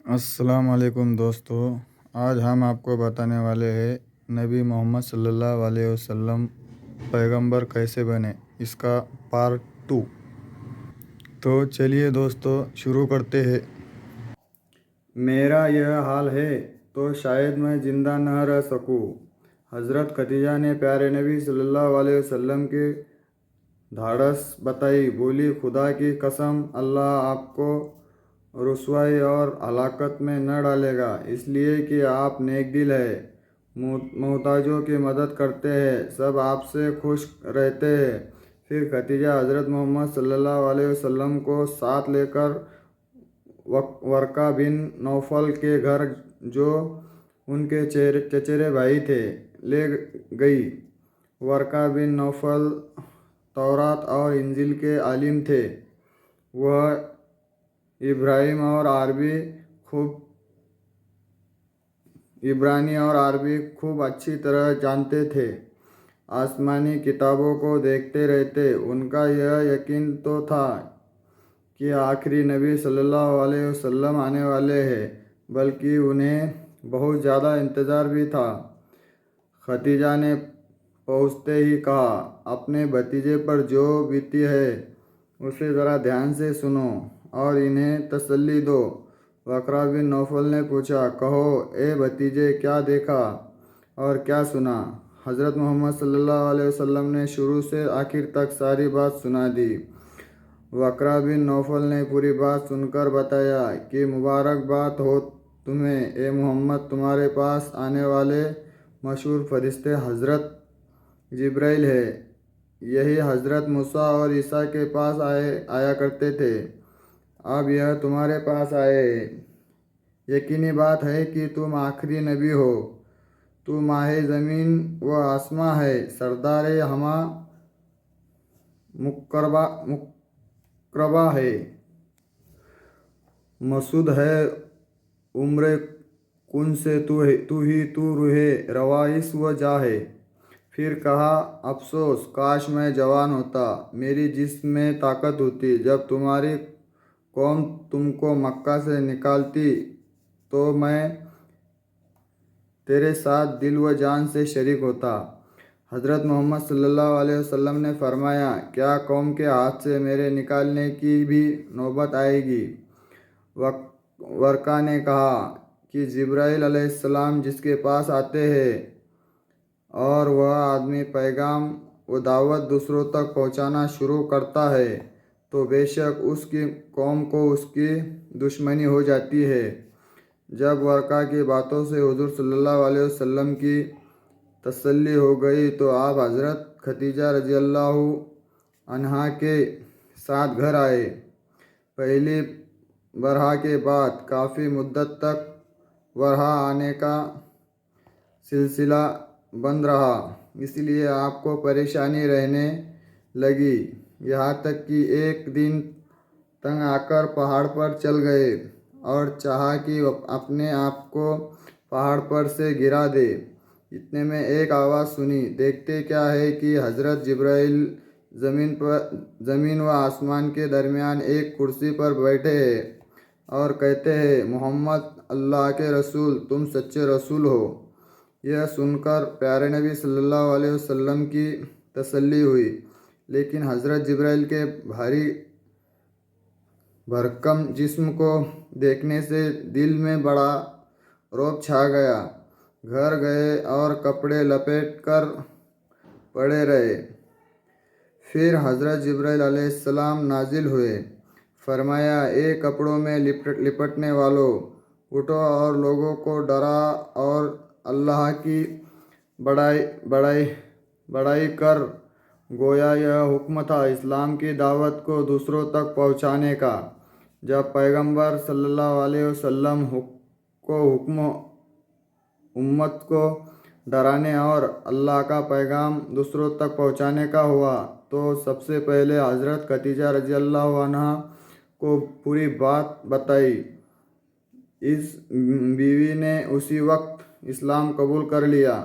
السلام علیکم دوستو، آج ہم آپ کو بتانے والے ہیں نبی محمد صلی اللہ علیہ وسلم پیغمبر کیسے بنے، اس کا پارٹ 2۔ تو چلیے دوستو شروع کرتے ہیں۔ میرا یہ حال ہے تو شاید میں زندہ نہ رہ سکوں۔ حضرت خدیجہ نے پیارے نبی صلی اللہ علیہ وسلم کی دھاڑس بتائی، بولی خدا کی قسم، اللہ آپ کو رسوائی اور ہلاکت میں نہ ڈالے گا، اس لیے کہ آپ نیک دل ہیں، محتاجوں کی مدد کرتے ہیں، سب آپ سے خوش رہتے ہیں۔ پھر خدیجہ حضرت محمد صلی اللہ علیہ وسلم کو ساتھ لے کر ورقہ بن نوفل کے گھر، جو ان کے چچیرے بھائی تھے، لے گئی۔ ورقہ بن نوفل تورات اور انجیل کے عالم تھے۔ وہ عبرانی اور عربی خوب اچھی طرح جانتے تھے، آسمانی کتابوں کو دیکھتے رہتے۔ ان کا یہ یقین تو تھا کہ آخری نبی صلی اللہ علیہ وسلم آنے والے ہیں، بلکہ انہیں بہت زیادہ انتظار بھی تھا۔ خدیجہ نے پہنچتے ہی کہا، اپنے بھتیجے پر جو بیتی ہے اسے ذرا دھیان سے سنو اور انہیں تسلی دو۔ ورقہ بن نوفل نے پوچھا، کہو اے بھتیجے، کیا دیکھا اور کیا سنا؟ حضرت محمد صلی اللہ علیہ وسلم نے شروع سے آخر تک ساری بات سنا دی۔ ورقہ بن نوفل نے پوری بات سن کر بتایا کہ مبارکباد ہو تمہیں اے محمد، تمہارے پاس آنے والے مشہور فرشتے حضرت جبرائیل ہیں۔ یہی حضرت موسیٰ اور عیسیٰ کے پاس آیا کرتے تھے، اب یہ تمہارے پاس آئے ہیں۔ یقینی بات ہے کہ تم آخری نبی ہو، تو ماہ زمین و آسماں ہے، سردار ہمہ مقربہ ہے، مسعود ہے عمر کن سے، تو ہی تو روح رواس و جاں ہے۔ پھر کہا، افسوس، کاش میں جوان ہوتا، میری جسم میں طاقت ہوتی، جب تمہاری قوم تم کو مکہ سے نکالتی تو میں تیرے ساتھ دل و جان سے شریک ہوتا۔ حضرت محمد صلی اللہ علیہ وسلم نے فرمایا، کیا قوم کے ہاتھ سے میرے نکالنے کی بھی نوبت آئے گی؟ ورقہ نے کہا کہ جبرائیل علیہ السلام جس کے پاس آتے ہیں اور وہ آدمی پیغام و دعوت دوسروں تک پہنچانا شروع کرتا ہے تو بے شک اس کی قوم کو اس کی دشمنی ہو جاتی ہے۔ جب ورقہ کی باتوں سے حضور صلی اللہ علیہ وسلم کی تسلی ہو گئی تو آپ حضرت خدیجہ رضی اللہ عنہا کے ساتھ گھر آئے۔ پہلی برہ کے بعد کافی مدت تک برہ آنے کا سلسلہ بند رہا، اس لیے آپ کو پریشانی رہنے لگی، یہاں تک کہ ایک دن تنگ آ کر پہاڑ پر چل گئے اور چاہا کہ اپنے آپ کو پہاڑ پر سے گرا دے۔ اتنے میں ایک آواز سنی، دیکھتے کیا ہے کہ حضرت جبرائیل زمین و آسمان کے درمیان ایک کرسی پر بیٹھے ہیں اور کہتے ہیں، محمد اللہ کے رسول، تم سچے رسول ہو۔ یہ سن کر پیارے نبی صلی اللہ علیہ وسلم کی تسلی ہوئی، لیکن حضرت جبرائیل کے بھاری بھرکم جسم کو دیکھنے سے دل میں بڑا رعب چھا گیا۔ گھر گئے اور کپڑے لپیٹ کر پڑے رہے۔ پھر حضرت جبرائیل علیہ السلام نازل ہوئے، فرمایا، اے کپڑوں میں لپٹنے والوں، اٹھو اور لوگوں کو ڈرا اور اللہ کی بڑائی کر۔ گویا یہ حکم تھا اسلام کی دعوت کو دوسروں تک پہنچانے کا۔ جب پیغمبر صلی اللہ علیہ وسلم کو حکم امت کو ڈرانے اور اللہ کا پیغام دوسروں تک پہنچانے کا ہوا تو سب سے پہلے حضرت خدیجہ رضی اللہ عنہا کو پوری بات بتائی۔ اس بیوی نے اسی وقت اسلام قبول کر لیا۔